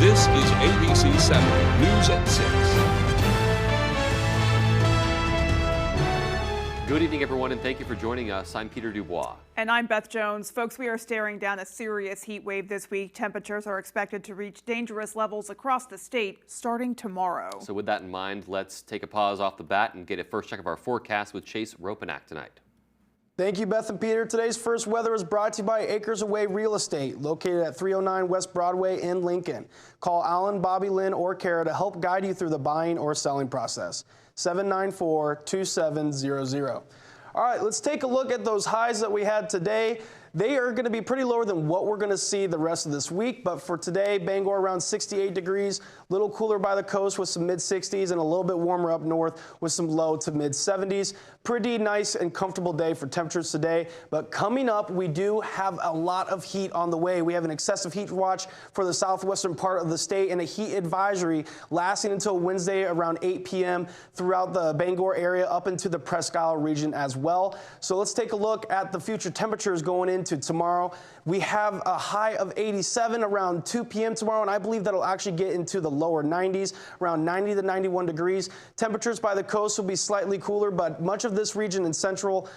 This is ABC 7 News at 6. Good evening, everyone, and thank you for joining us. I'm Peter Dubois. And I'm Beth Jones. Folks, we are staring down a serious heat wave this week. Temperatures are expected to reach dangerous levels across the state starting tomorrow. So with that in mind, let's take a pause off the bat and get a first check of our forecast with Chase Ropanak tonight. Thank you, Beth and Peter. Today's first weather is brought to you by Acres Away Real Estate, located at 309 West Broadway in Lincoln. Call Alan, Bobby, Lynn, or Kara to help guide you through the buying or selling process. 794-2700. All right, let's take a look at those highs that we had today. They are going to be pretty lower than what we're going to see the rest of this week. But for today, Bangor around 68 degrees, a little cooler by the coast with some mid-60s and a little bit warmer up north with some low to mid-70s. Pretty nice and comfortable day for temperatures today. But coming up, we do have a lot of heat on the way. We have an excessive heat watch for the southwestern part of the state and a heat advisory lasting until Wednesday around 8 p.m. throughout the Bangor area up into the Presque Isle region as well. So let's take a look at the future temperatures going into tomorrow. We have a high of 87 around 2 p.m. tomorrow, and I believe that'll actually get into the lower 90s, around 90 to 91 degrees. Temperatures by the coast will be slightly cooler, but much of this region in central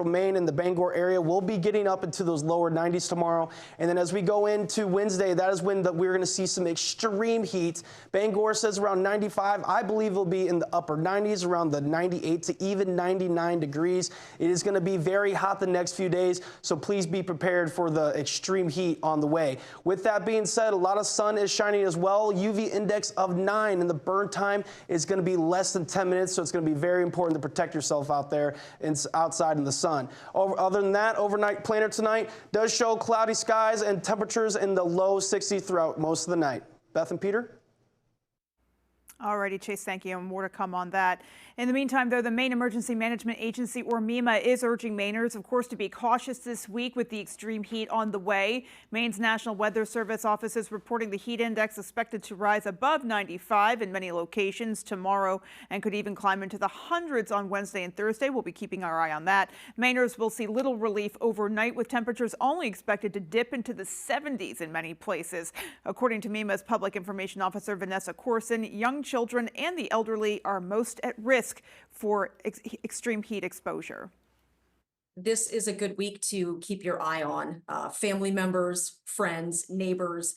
Maine and the Bangor area will be getting up into those lower 90s tomorrow. And then as we go into Wednesday, that is when we're going to see some extreme heat. Bangor says around 95. I believe it'll be in the upper 90s, around the 98 to even 99 degrees. It is going to be very hot the next few days, so please be prepared for the extreme heat on the way. With that being said, a lot of sun is shining as well. UV index of 9, and the burn time is going to be less than 10 minutes, so it's going to be very important to protect yourself out there and outside in the sun. Other than that, overnight planner tonight does show cloudy skies and temperatures in the low 60s throughout most of the night. Beth and Peter? Alrighty, Chase, thank you, and more to come on that. In the meantime, though, the Maine Emergency Management Agency, or MEMA, is urging Mainers, of course, to be cautious this week with the extreme heat on the way. Maine's National Weather Service office is reporting the heat index expected to rise above 95 in many locations tomorrow and could even climb into the hundreds on Wednesday and Thursday. We'll be keeping our eye on that. Mainers will see little relief overnight, with temperatures only expected to dip into the 70s in many places. According to MEMA's Public Information Officer Vanessa Corson, young children and the elderly are most at risk for extreme heat exposure. This is a good week to keep your eye on. Family members, friends, neighbors,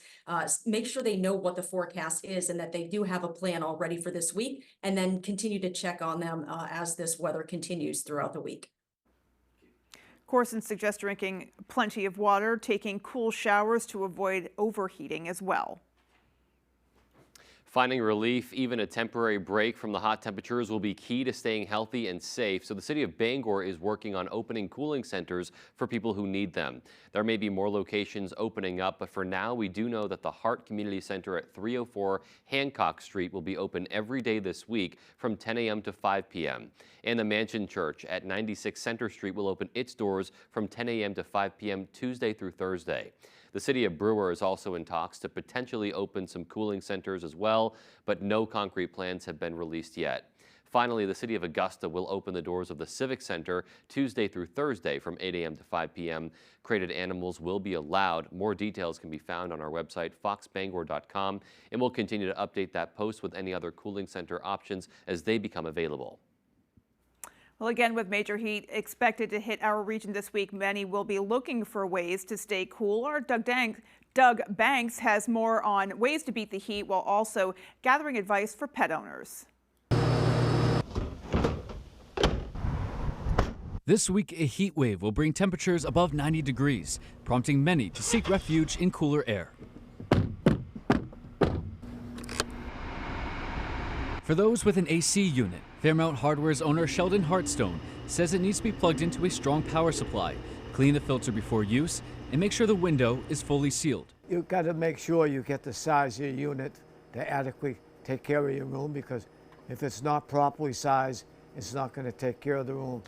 make sure they know what the forecast is and that they do have a plan already for this week, and then continue to check on them as this weather continues throughout the week. Corson suggests drinking plenty of water, taking cool showers to avoid overheating as well. Finding relief, even a temporary break from the hot temperatures, will be key to staying healthy and safe. So the city of Bangor is working on opening cooling centers for people who need them. There may be more locations opening up, but for now, we do know that the Hart Community Center at 304 Hancock Street will be open every day this week from 10 a.m. to 5 p.m. And the Mansion Church at 96 Center Street will open its doors from 10 a.m. to 5 p.m. Tuesday through Thursday. The city of Brewer is also in talks to potentially open some cooling centers as well, but no concrete plans have been released yet. Finally, the city of Augusta will open the doors of the Civic Center Tuesday through Thursday from 8 a.m. to 5 p.m. Crated animals will be allowed. More details can be found on our website, foxbangor.com, and we'll continue to update that post with any other cooling center options as they become available. Well, again, with major heat expected to hit our region this week, many will be looking for ways to stay cool. Our Doug Banks has more on ways to beat the heat while also gathering advice for pet owners. This week, a heat wave will bring temperatures above 90 degrees, prompting many to seek refuge in cooler air. For those with an AC unit, Fairmount Hardware's owner Sheldon Hartstone says it needs to be plugged into a strong power supply, clean the filter before use, and make sure the window is fully sealed. You've got to make sure you get the size of your unit to adequately take care of your room, because if it's not properly sized, it's not going to take care of the room.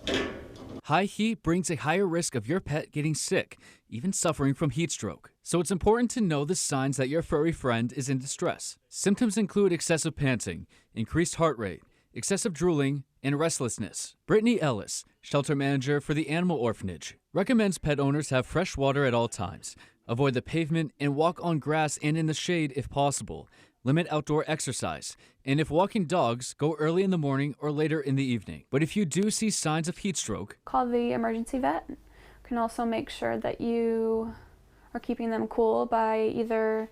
High heat brings a higher risk of your pet getting sick, even suffering from heat stroke. So it's important to know the signs that your furry friend is in distress. Symptoms include excessive panting, increased heart rate, excessive drooling, and restlessness. Brittany Ellis, shelter manager for the animal orphanage, recommends pet owners have fresh water at all times, avoid the pavement, and walk on grass and in the shade if possible. Limit outdoor exercise, and if walking dogs, go early in the morning or later in the evening. But if you do see signs of heat stroke, call the emergency vet. You can also make sure that you are keeping them cool by either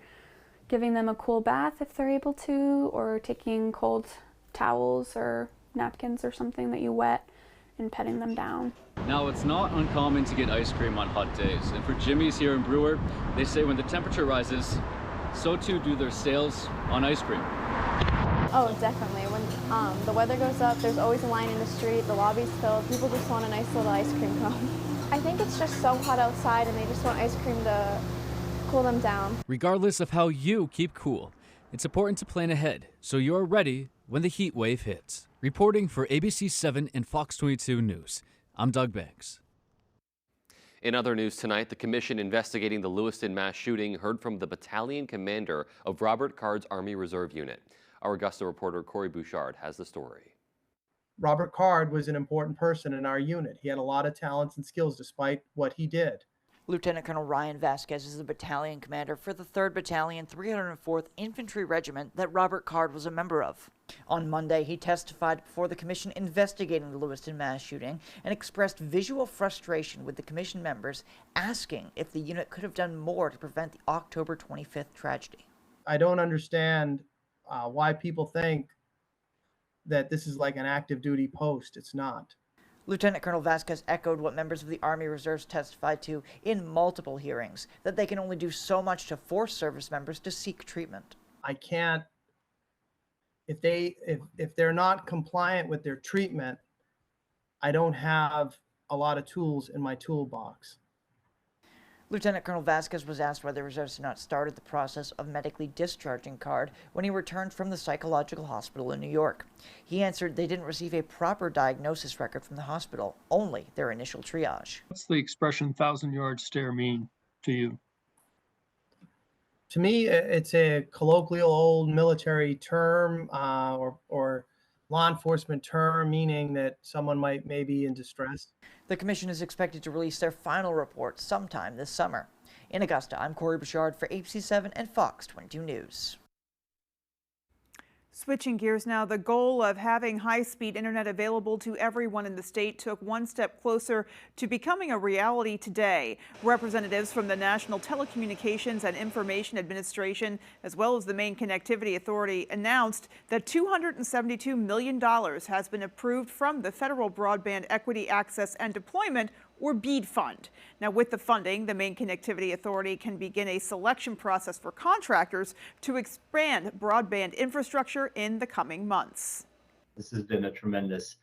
giving them a cool bath if they're able to, or taking cold towels or napkins or something that you wet and petting them down. Now, it's not uncommon to get ice cream on hot days, and for Jimmy's here in Brewer, they say when the temperature rises, so too do their sales on ice cream. Oh, definitely. When the weather goes up, there's always a line in the street, the lobby's filled, people just want a nice little ice cream cone. I think it's just so hot outside and they just want ice cream to cool them down. Regardless of how you keep cool, it's important to plan ahead so you're ready when the heat wave hits. Reporting for ABC 7 and Fox 22 News, I'm Doug Banks. In other news tonight, the commission investigating the Lewiston mass shooting heard from the battalion commander of Robert Card's Army Reserve Unit. Our Augusta reporter Corey Bouchard has the story. Robert Card was an important person in our unit. He had a lot of talents and skills despite what he did. Lieutenant Colonel Ryan Vasquez is the battalion commander for the 3rd Battalion, 304th Infantry Regiment that Robert Card was a member of. On Monday, he testified before the commission investigating the Lewiston mass shooting and expressed visual frustration with the commission members, asking if the unit could have done more to prevent the October 25th tragedy. I don't understand why people think that this is like an active duty post. It's not. Lieutenant Colonel Vasquez echoed what members of the Army Reserves testified to in multiple hearings, that they can only do so much to force service members to seek treatment. I can't, if they're not compliant with their treatment, I don't have a lot of tools in my toolbox. Lieutenant Colonel Vasquez was asked why the reserves had not started the process of medically discharging Card when he returned from the psychological hospital in New York. He answered they didn't receive a proper diagnosis record from the hospital, only their initial triage. What's the expression 1,000-yard stare mean to you? To me, it's a colloquial old military term or law enforcement term, meaning that someone might be in distress. The commission is expected to release their final report sometime this summer. In Augusta, I'm Corey Bouchard for ABC 7 and Fox 22 News. Switching gears now, the goal of having high-speed internet available to everyone in the state took one step closer to becoming a reality today. Representatives from the National Telecommunications and Information Administration, as well as the Maine Connectivity Authority, announced that $272 million has been approved from the Federal Broadband Equity Access and Deployment, or BEAD fund. Now, with the funding, the Maine Connectivity Authority can begin a selection process for contractors to expand broadband infrastructure in the coming months. This has been a tremendous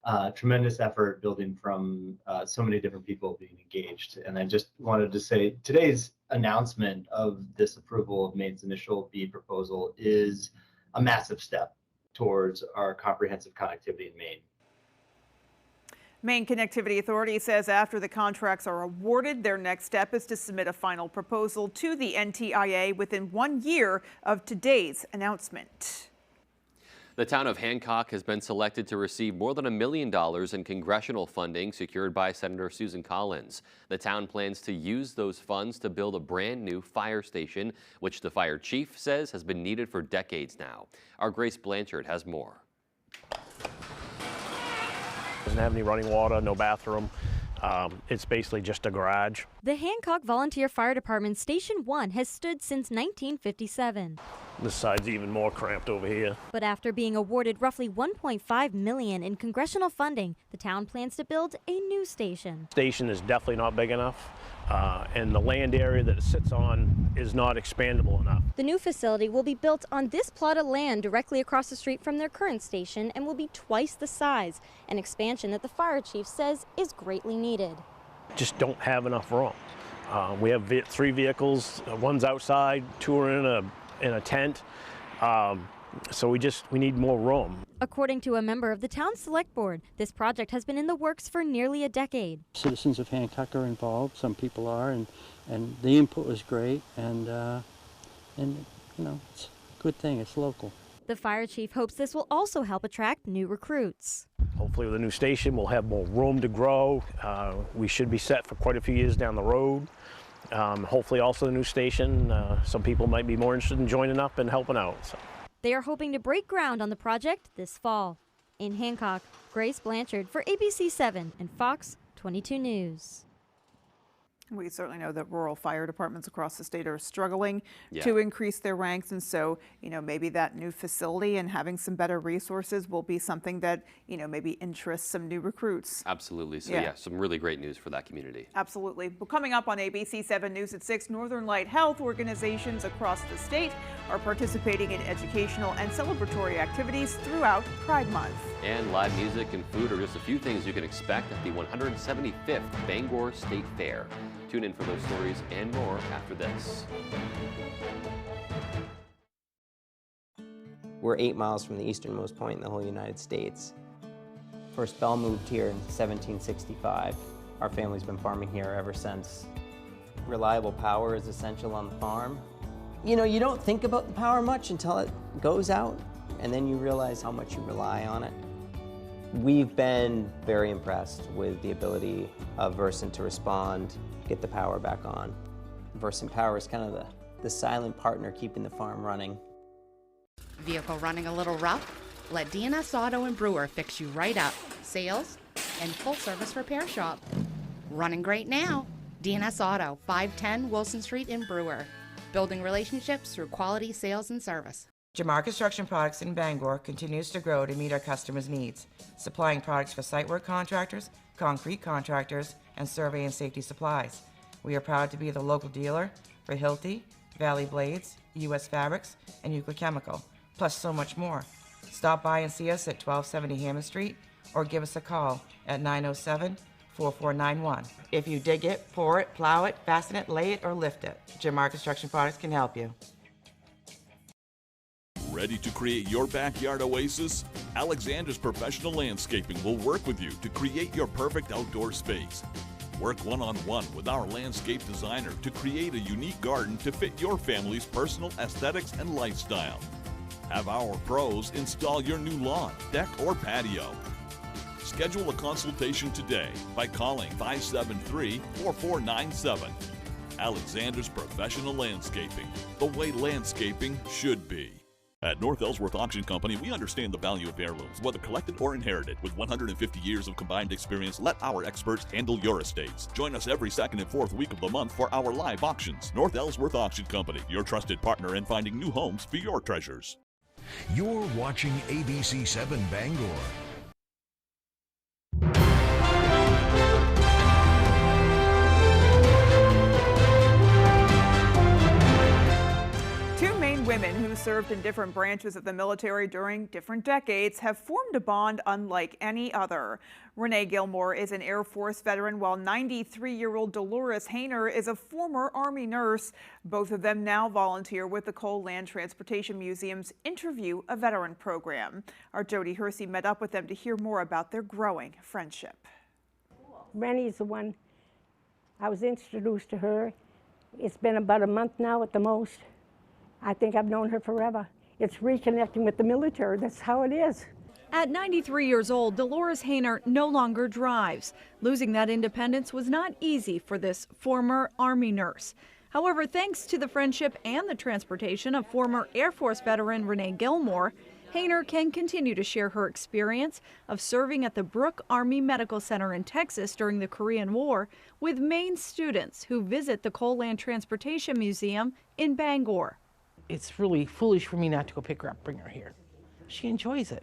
effort, building from so many different people being engaged. And I just wanted to say today's announcement of this approval of Maine's initial BEAD proposal is a massive step towards our comprehensive connectivity in Maine. Maine Connectivity Authority says after the contracts are awarded, their next step is to submit a final proposal to the NTIA within 1 year of today's announcement. The town of Hancock has been selected to receive more than $1 million in congressional funding secured by Senator Susan Collins. The town plans to use those funds to build a brand new fire station, which the fire chief says has been needed for decades now. Our Grace Blanchard has more. Doesn't have any running water, no bathroom. It's basically just a garage. The Hancock Volunteer Fire Department Station 1 has stood since 1957. This side's even more cramped over here. But after being awarded roughly $1.5 million in congressional funding, the town plans to build a new station. Station is definitely not big enough, and the land area that it sits on is not expandable enough. The new facility will be built on this plot of land directly across the street from their current station and will be twice the size, an expansion that the fire chief says is greatly needed. Just don't have enough room. We have 3 vehicles, one's outside, 2 are in a tent, so we need more room. According to a member of the town select board, this project has been in the works for nearly a decade. Citizens of Hancock are involved, some people are, and the input was great, and you know, it's a good thing, it's local. The fire chief hopes this will also help attract new recruits. Hopefully with a new station, we'll have more room to grow. We should be set for quite a few years down the road. Hopefully also the new station, some people might be more interested in joining up and helping out. So. They are hoping to break ground on the project this fall. In Hancock, Grace Blanchard for ABC 7 and Fox 22 News. We certainly know that rural fire departments across the state are struggling to increase their ranks. And so, maybe that new facility and having some better resources will be something that, maybe interests some new recruits. Absolutely. So yeah, some really great news for that community. Absolutely. Well, coming up on ABC 7 News at 6, Northern Light Health organizations across the state are participating in educational and celebratory activities throughout Pride Month. And live music and food are just a few things you can expect at the 175th Bangor State Fair. Tune in for those stories and more after this. We're 8 miles from the easternmost point in the whole United States. First Bell moved here in 1765. Our family's been farming here ever since. Reliable power is essential on the farm. You don't think about the power much until it goes out, and then you realize how much you rely on it. We've been very impressed with the ability of Versant to respond, get the power back on. Versant Power is kind of the silent partner keeping the farm running. Vehicle running a little rough? Let DNS Auto and Brewer fix you right up. Sales and full service repair shop. Running great now. DNS Auto, 510 Wilson Street in Brewer. Building relationships through quality sales and service. Jamar Construction Products in Bangor continues to grow to meet our customers' needs, supplying products for site work contractors, concrete contractors, and survey and safety supplies. We are proud to be the local dealer for Hilti, Valley Blades, U.S. Fabrics, and Euclid Chemical, plus so much more. Stop by and see us at 1270 Hammond Street or give us a call at 907-4491. If you dig it, pour it, plow it, fasten it, lay it, or lift it, Jamar Construction Products can help you. Ready to create your backyard oasis? Alexander's Professional Landscaping will work with you to create your perfect outdoor space. Work one-on-one with our landscape designer to create a unique garden to fit your family's personal aesthetics and lifestyle. Have our pros install your new lawn, deck, or patio. Schedule a consultation today by calling 573-4497. Alexander's Professional Landscaping, the way landscaping should be. At North Ellsworth Auction Company, we understand the value of heirlooms, whether collected or inherited. With 150 years of combined experience, let our experts handle your estates. Join us every second and fourth week of the month for our live auctions. North Ellsworth Auction Company, your trusted partner in finding new homes for your treasures. You're watching ABC 7 Bangor. Women who served in different branches of the military during different decades have formed a bond unlike any other. Renee Gilmore is an Air Force veteran, while 93-year-old Dolores Hayner is a former Army nurse. Both of them now volunteer with the Coal Land Transportation Museum's Interview a Veteran program. Our Jody Hersey met up with them to hear more about their growing friendship. Rennie's the one I was introduced to her. It's been about a month now at the most. I think I've known her forever. It's reconnecting with the military. That's how it is. At 93 years old, Dolores Hayner no longer drives. Losing that independence was not easy for this former Army nurse. However, thanks to the friendship and the transportation of former Air Force veteran Renee Gilmore, Hayner can continue to share her experience of serving at the Brooke Army Medical Center in Texas during the Korean War with Maine students who visit the Coal Land Transportation Museum in Bangor. It's really foolish for me not to go pick her up, bring her here. She enjoys it.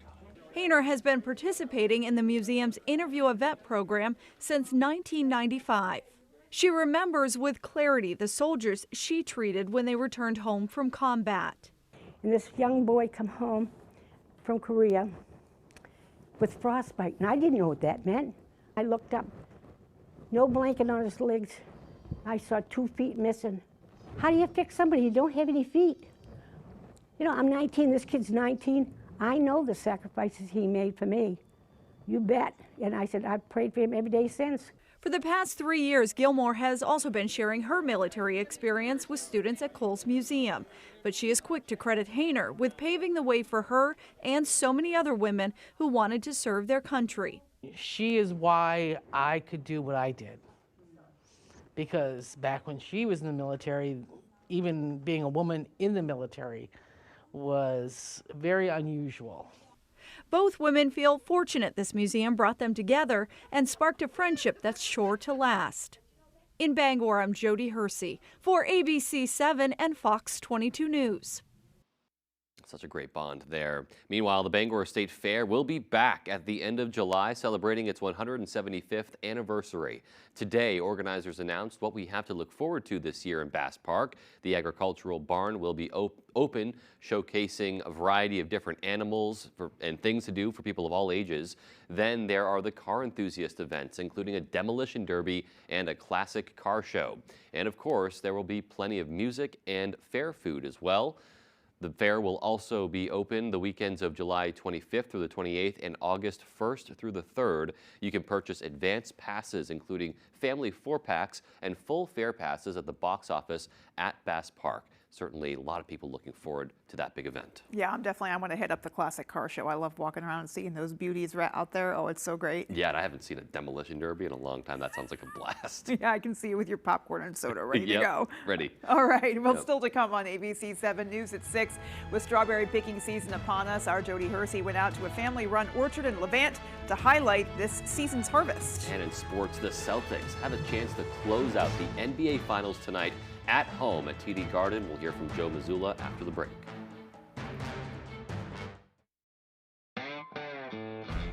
Hayner has been participating in the museum's Interview a Vet program since 1995. She remembers with clarity the soldiers she treated when they returned home from combat. And this young boy come home from Korea with frostbite, and I didn't know what that meant. I looked up, no blanket on his legs. I saw 2 feet missing. How do you fix somebody who don't have any feet? You know, I'm 19, this kid's 19. I know the sacrifices he made for me. You bet. And I said, I've prayed for him every day since. For the past 3 years, Gilmore has also been sharing her military experience with students at Cole's Museum. But she is quick to credit Hayner with paving the way for her and so many other women who wanted to serve their country. She is why I could do what I did. Because back when she was in the military, even being a woman in the military was very unusual. Both women feel fortunate this museum brought them together and sparked a friendship that's sure to last. In Bangor, I'm Jody Hersey for ABC 7 and Fox 22 News. Such a great bond there. Meanwhile, the Bangor State Fair will be back at the end of July, celebrating its 175th anniversary. Today, organizers announced what we have to look forward to this year in Bass Park. The agricultural barn will be open, showcasing a variety of different animals and things to do for people of all ages. Then there are the car enthusiast events, including a demolition derby and a classic car show. And of course, there will be plenty of music and fair food as well. The fair will also be open the weekends of July 25th through the 28th and August 1st through the 3rd. You can purchase advance passes, including family 4-packs and full fair passes at the box office at Bass Park. Certainly a lot of people looking forward to that big event. Yeah, I'm going to hit up the classic car show. I love walking around and seeing those beauties right out there. Oh, it's so great. Yeah, and I haven't seen a demolition derby in a long time. That sounds like a blast. Yeah, I can see you with your popcorn and soda ready to go. Ready. All right, well, still to come on ABC 7 News at 6. With strawberry picking season upon us, our Jody Hersey went out to a family-run orchard in Levant to highlight this season's harvest. And in sports, the Celtics have a chance to close out the NBA Finals tonight at home at TD Garden. We'll hear from Joe Mazzulla after the break.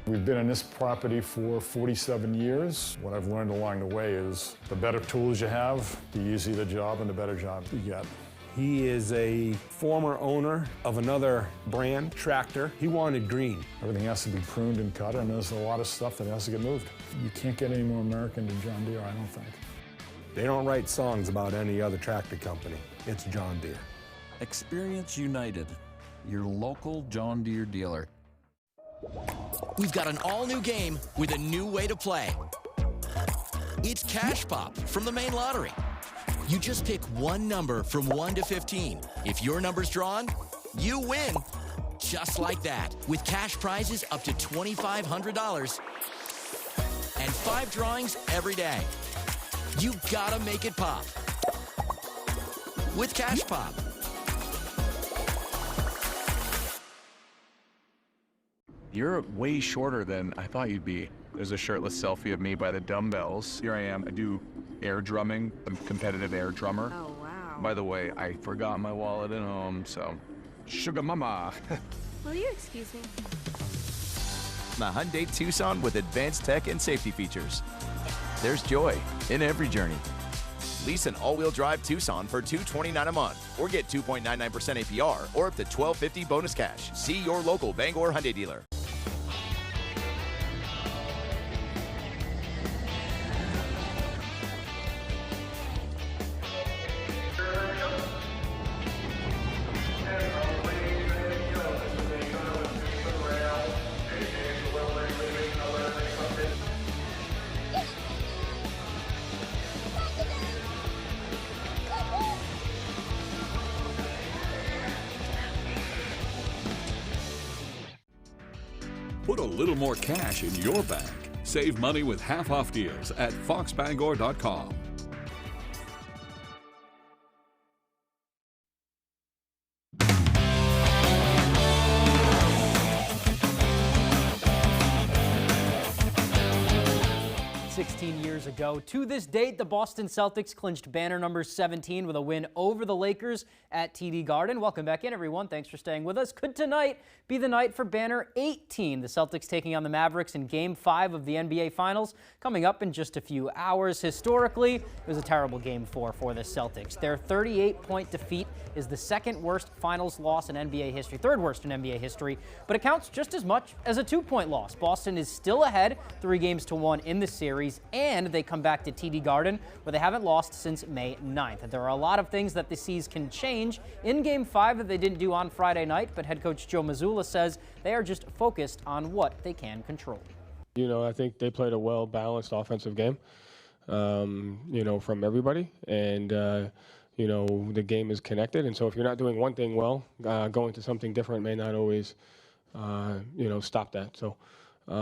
We've been on this property for 47 years. What I've learned along the way is the better tools you have, the easier the job and the better job you get. He is a former owner of another brand, tractor. He wanted green. Everything has to be pruned and cut, and there's a lot of stuff that has to get moved. You can't get any more American than John Deere, I don't think. They don't write songs about any other tractor company. It's John Deere. Experience United, your local John Deere dealer. We've got an all-new game with a new way to play. It's Cash Pop from the main lottery. You just pick one number from 1 to 15. If your number's drawn, you win. Just like that, with cash prizes up to $2,500 and 5 drawings every day. You gotta make it pop with Cash Pop. You're way shorter than I thought you'd be. There's a shirtless selfie of me by the dumbbells. Here I am. I do air drumming. I'm a competitive air drummer. Oh, wow. By the way, I forgot my wallet at home, so sugar mama. Will you excuse me? The Hyundai Tucson with advanced tech and safety features. There's joy in every journey. Lease an all-wheel drive Tucson for $229 a month, or get 2.99% APR, or up to $1,250 bonus cash. See your local Bangor Hyundai dealer. Put a little more cash in your bag. Save money with half-off deals at foxbangor.com. Years ago. To this date, the Boston Celtics clinched banner number 17 with a win over the Lakers at TD Garden. Welcome back in, everyone. Thanks for staying with us. Could tonight be the night for banner 18? The Celtics taking on the Mavericks in Game 5 of the NBA Finals, coming up in just a few hours. Historically, it was a terrible Game 4 for the Celtics. Their 38-point defeat is the second worst finals loss in NBA history, third worst in NBA history, but it counts just as much as a 2-point loss. Boston is still ahead 3-1 in the series, and they come back to TD Garden, where they haven't lost since May 9th. There are a lot of things that the C's can change in Game 5 that they didn't do on Friday night, but head coach Joe Mazzulla says they are just focused on what they can control. You know, I think they played a well-balanced offensive game. you know, from everybody. And, you know, the game is connected. And so if you're not doing one thing well, going to something different may not always, you know, stop that. So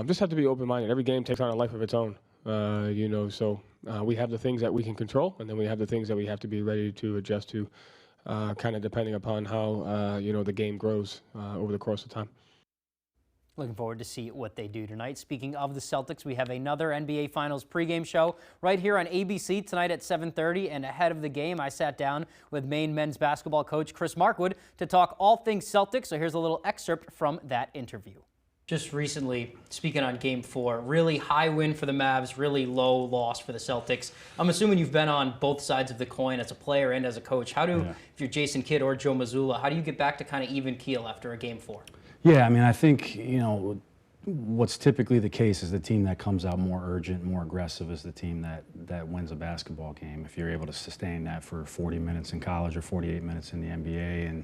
just have to be open-minded. Every game takes on a life of its own, you know, so we have the things that we can control, and then we have the things that we have to be ready to adjust to, kind of depending upon how, you know, the game grows over the course of time. Looking forward to see what they do tonight. Speaking of the Celtics, we have another NBA Finals pregame show right here on ABC tonight at 7:30. And ahead of the game, I sat down with Maine men's basketball coach Chris Markwood to talk all things Celtics. So here's a little excerpt from that interview. Just recently, speaking on Game 4, really high win for the Mavs, really low loss for the Celtics. I'm assuming you've been on both sides of the coin as a player and as a coach. If you're Jason Kidd or Joe Mazzulla, how do you get back to kind of even keel after a Game 4? Yeah, I mean, I think, you know, what's typically the case is the team that comes out more urgent, more aggressive is the team that wins a basketball game. If you're able to sustain that for 40 minutes in college or 48 minutes in the NBA. And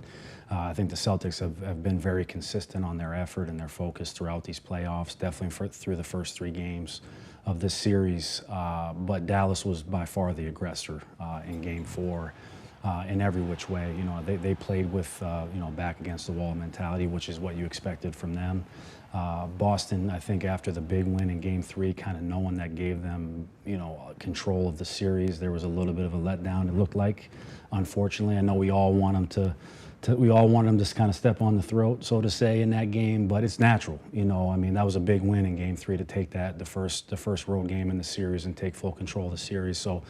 I think the Celtics have been very consistent on their effort and their focus throughout these playoffs, definitely through the first 3 games of this series. But Dallas was by far the aggressor in Game 4. In every which way. You know, they played with, you know, back against the wall mentality, which is what you expected from them. Boston, I think after the big win in Game 3, kind of knowing that gave them, you know, control of the series, there was a little bit of a letdown, it looked like, unfortunately. I know we all want them to kind of step on the throat, so to say, in that game, but it's natural. You know, I mean, that was a big win in Game 3 to take that, the first road game in the series, and take full control of the series. So,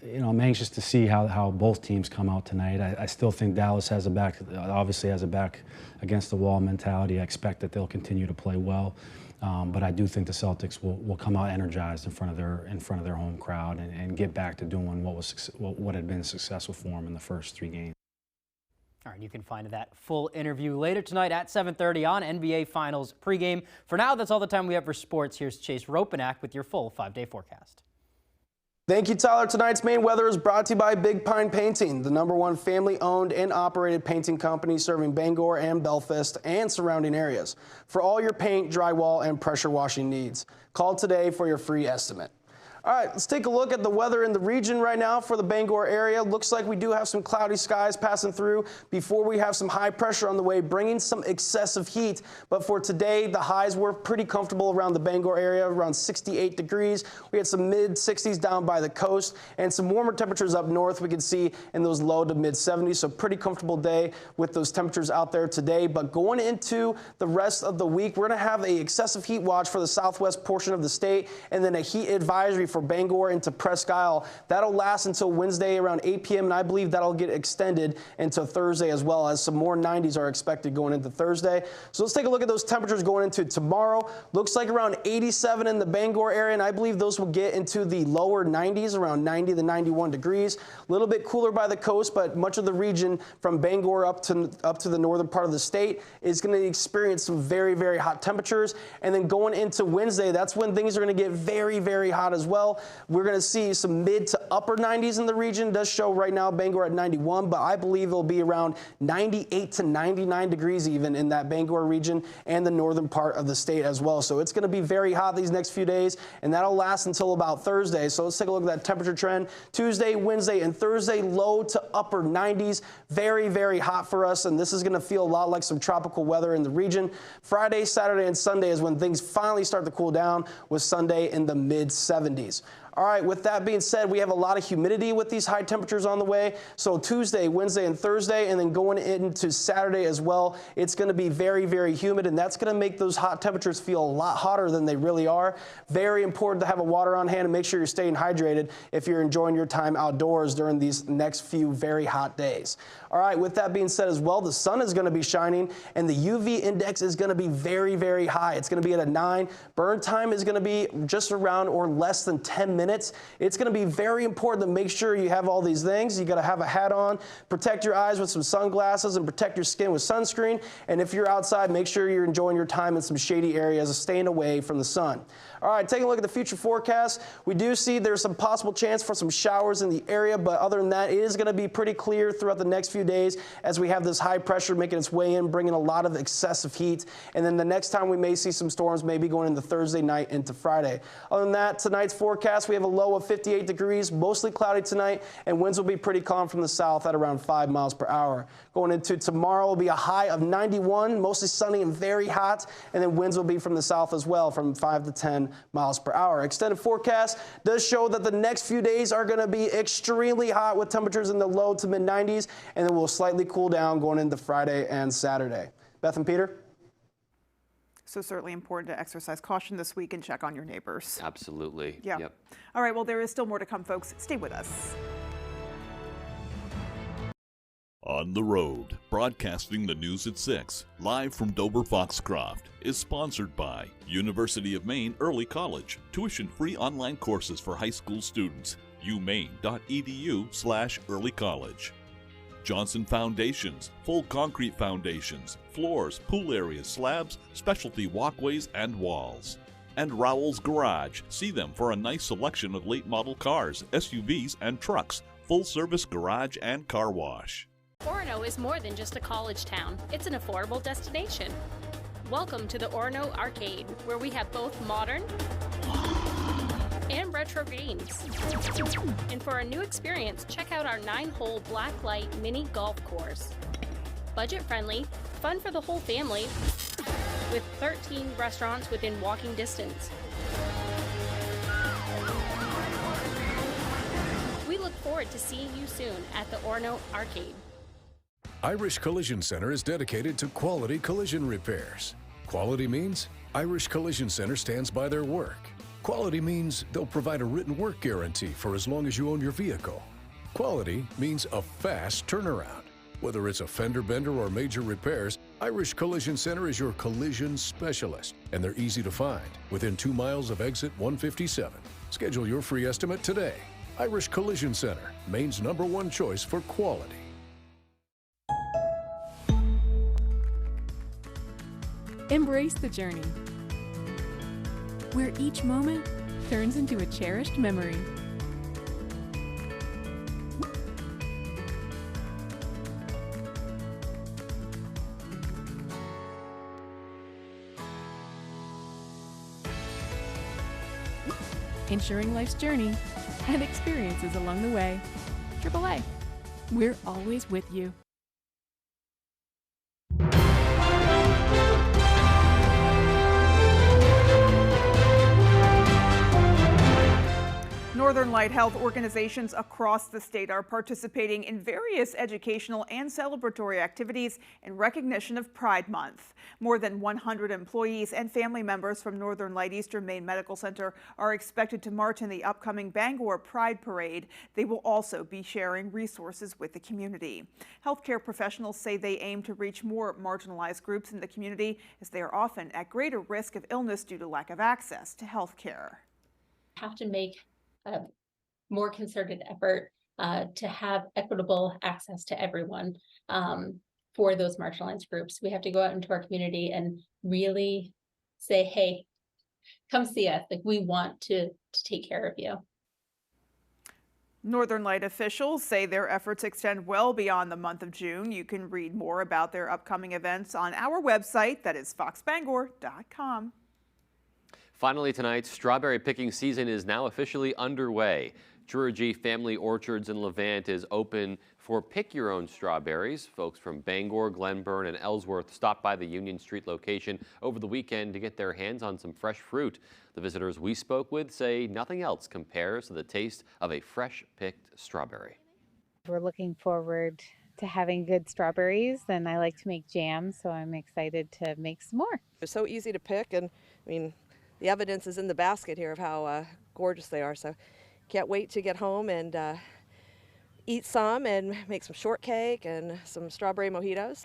you know, I'm anxious to see how both teams come out tonight. I still think Dallas obviously has a back against the wall mentality. I expect that they'll continue to play well, but I do think the Celtics will come out energized in front of their home crowd and get back to doing what had been successful for them in the first 3 games. All right, you can find that full interview later tonight at 7:30 on NBA Finals pregame. For now, that's all the time we have for sports. Here's Chase Ropenack with your full 5-day forecast. Thank you, Tyler. Tonight's Maine weather is brought to you by Big Pine Painting, the #1 family-owned and operated painting company serving Bangor and Belfast and surrounding areas. For all your paint, drywall, and pressure washing needs, call today for your free estimate. All right, let's take a look at the weather in the region right now for the Bangor area. Looks like we do have some cloudy skies passing through before we have some high pressure on the way, bringing some excessive heat. But for today, the highs were pretty comfortable around the Bangor area, around 68 degrees. We had some mid-60s down by the coast and some warmer temperatures up north we could see in those low to mid-70s. So pretty comfortable day with those temperatures out there today. But going into the rest of the week, we're going to have a excessive heat watch for the southwest portion of the state and then a heat advisory for Bangor into Presque Isle. That'll last until Wednesday around 8 p.m. and I believe that'll get extended into Thursday as well, as some more 90s are expected going into Thursday. So let's take a look at those temperatures going into tomorrow. Looks like around 87 in the Bangor area, and I believe those will get into the lower 90s, around 90 to 91 degrees. A little bit cooler by the coast, but much of the region from Bangor up to the northern part of the state is going to experience some very, very hot temperatures. And then going into Wednesday, that's when things are going to get very, very hot as well. We're going to see some mid to upper 90s in the region. It does show right now Bangor at 91, but I believe it'll be around 98 to 99 degrees even in that Bangor region and the northern part of the state as well. So it's going to be very hot these next few days, and that'll last until about Thursday. So let's take a look at that temperature trend. Tuesday, Wednesday, and Thursday, low to upper 90s. Very, very hot for us, and this is going to feel a lot like some tropical weather in the region. Friday, Saturday, and Sunday is when things finally start to cool down, with Sunday in the mid-70s. All right, with that being said, we have a lot of humidity with these high temperatures on the way. So Tuesday, Wednesday, and Thursday, and then going into Saturday as well, it's going to be very, very humid, and that's going to make those hot temperatures feel a lot hotter than they really are. Very important to have a water on hand and make sure you're staying hydrated if you're enjoying your time outdoors during these next few very hot days. All right, with that being said as well, the sun is going to be shining, and the UV index is going to be very, very high. It's going to be at a 9. Burn time is going to be just around or less than 10 minutes. It's going to be very important to make sure you have all these things. You got to have a hat on, protect your eyes with some sunglasses, and protect your skin with sunscreen. And if you're outside, make sure you're enjoying your time in some shady areas, staying away from the sun. All right, taking a look at the future forecast, we do see there's some possible chance for some showers in the area, but other than that, it is going to be pretty clear throughout the next few days as we have this high pressure making its way in, bringing a lot of excessive heat. And then the next time we may see some storms, maybe going into Thursday night into Friday. Other than that, tonight's forecast, overcast. We have a low of 58 degrees, mostly cloudy tonight, and winds will be pretty calm from the south at around 5 miles per hour. Going into tomorrow will be a high of 91, mostly sunny and very hot, and then winds will be from the south as well, from 5 to 10 miles per hour. Extended forecast does show that the next few days are going to be extremely hot with temperatures in the low to mid 90s, and then we'll slightly cool down going into Friday and Saturday. Beth and Peter? So certainly important to exercise caution this week and check on your neighbors. Absolutely. Yeah. Yep. All right, well, there is still more to come, folks. Stay with us. On the Road, broadcasting the news at 6, live from Dover Foxcroft, is sponsored by University of Maine Early College, tuition-free online courses for high school students, umaine.edu/early college. Johnson Foundations, full concrete foundations, floors, pool areas, slabs, specialty walkways, and walls. And Rowell's Garage. See them for a nice selection of late model cars, SUVs, and trucks. Full service garage and car wash. Orono is more than just a college town. It's an affordable destination. Welcome to the Orono Arcade, where we have both modern and retro games. And for a new experience, check out our 9-hole Blacklight mini golf course. Budget-friendly, fun for the whole family, with 13 restaurants within walking distance. We look forward to seeing you soon at the Orono Arcade. Irish Collision Center is dedicated to quality collision repairs. Quality means Irish Collision Center stands by their work. Quality means they'll provide a written work guarantee for as long as you own your vehicle. Quality means a fast turnaround. Whether it's a fender bender or major repairs, Irish Collision Center is your collision specialist, and they're easy to find, within 2 miles of exit 157. Schedule your free estimate today. Irish Collision Center, Maine's #1 choice for quality. Embrace the journey, where each moment turns into a cherished memory. Ensuring life's journey and experiences along the way. AAA, we're always with you. Northern Light Health organizations across the state are participating in various educational and celebratory activities in recognition of Pride Month. More than 100 employees and family members from Northern Light Eastern Maine Medical Center are expected to march in the upcoming Bangor Pride Parade. They will also be sharing resources with the community. Healthcare professionals say they aim to reach more marginalized groups in the community, as they are often at greater risk of illness due to lack of access to health care. Have to make a more concerted effort to have equitable access to everyone for those marginalized groups. We have to go out into our community and really say, hey, come see us. Like, we want to take care of you. Northern Light officials say their efforts extend well beyond the month of June. You can read more about their upcoming events on our website, that is foxbangor.com. Finally tonight, strawberry picking season is now officially underway. Drury Family Orchards in Levant is open for pick your own strawberries. Folks from Bangor, Glenburn, and Ellsworth stopped by the Union Street location over the weekend to get their hands on some fresh fruit. The visitors we spoke with say nothing else compares to the taste of a fresh picked strawberry. We're looking forward to having good strawberries, and I like to make jam, so I'm excited to make some more. They're so easy to pick, and I mean, the evidence is in the basket here of how gorgeous they are. So can't wait to get home and eat some and make some shortcake and some strawberry mojitos.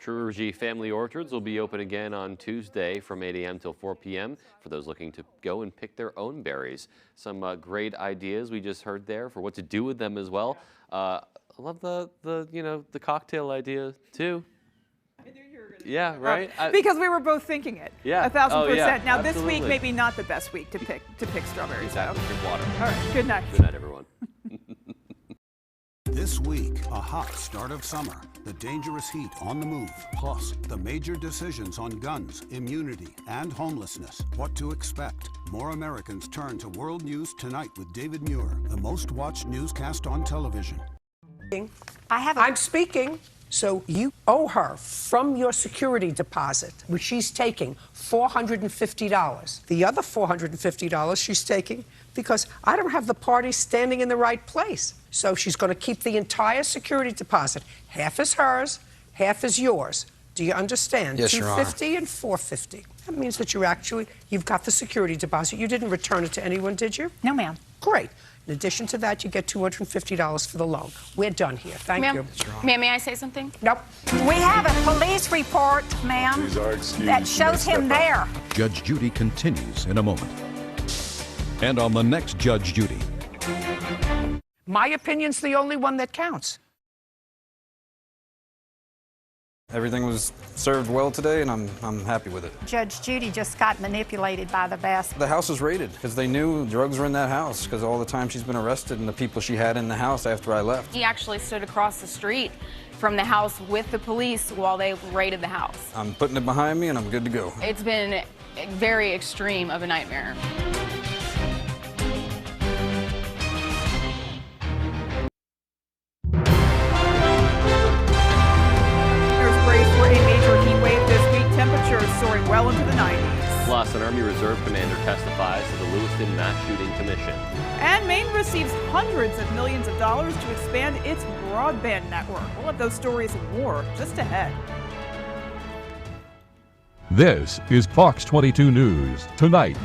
Drury Family Orchards will be open again on Tuesday from 8 a.m. till 4 p.m. for those looking to go and pick their own berries. Some great ideas we just heard there for what to do with them as well. I love the cocktail idea too. Yeah, right. Because we were both thinking it. Yeah. 1,000%. Yeah, now absolutely. this week maybe not the best week to pick strawberries. Exactly. Drink water. All right. Good night. Good night, everyone. This week, a hot start of summer, the dangerous heat on the move, plus the major decisions on guns, immunity, and homelessness. What to expect. More Americans turn to World News Tonight with David Muir, the most watched newscast on television. I'm speaking. So you owe her from your security deposit, which she's taking $450. The other $450 she's taking because I don't have the party standing in the right place. So she's going to keep the entire security deposit. Half is hers, half is yours. Do you understand? Yes, Your Honor. $250 and $450. That means that you've got the security deposit. You didn't return it to anyone, did you? No, ma'am. Great. In addition to that, you get $250 for the loan. We're done here. Thank you. Ma'am, may I say something? Nope. We have a police report, ma'am, that shows him there. Judge Judy continues in a moment. And on the next Judge Judy. My opinion's the only one that counts. Everything was served well today, and I'm happy with it. Judge Judy just got manipulated by the basket. The house was raided because they knew drugs were in that house because all the time she's been arrested and the people she had in the house after I left. He actually stood across the street from the house with the police while they raided the house. I'm putting it behind me, and I'm good to go. It's been very extreme of a nightmare. Soaring well into the 90s. Plus, an Army Reserve commander testifies to the Lewiston Mass Shooting Commission. And Maine receives hundreds of millions of dollars to expand its broadband network. We'll have those stories and more just ahead. This is Fox 22 News Tonight.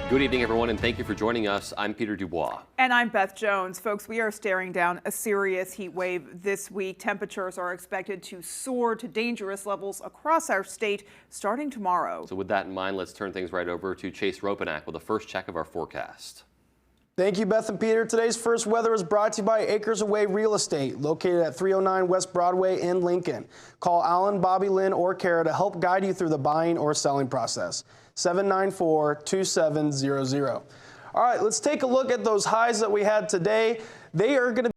Good evening, everyone, and thank you for joining us. I'm Peter Dubois. And I'm Beth Jones. Folks, we are staring down a serious heat wave this week. Temperatures are expected to soar to dangerous levels across our state starting tomorrow. So with that in mind, let's turn things right over to Chase Ropanak with a first check of our forecast. Thank you, Beth and Peter. Today's first weather is brought to you by Acres Away Real Estate, located at 309 West Broadway in Lincoln. Call Alan, Bobby, Lynn, or Kara to help guide you through the buying or selling process. 794-2700. All right, let's take a look at those highs that we had today. They are going to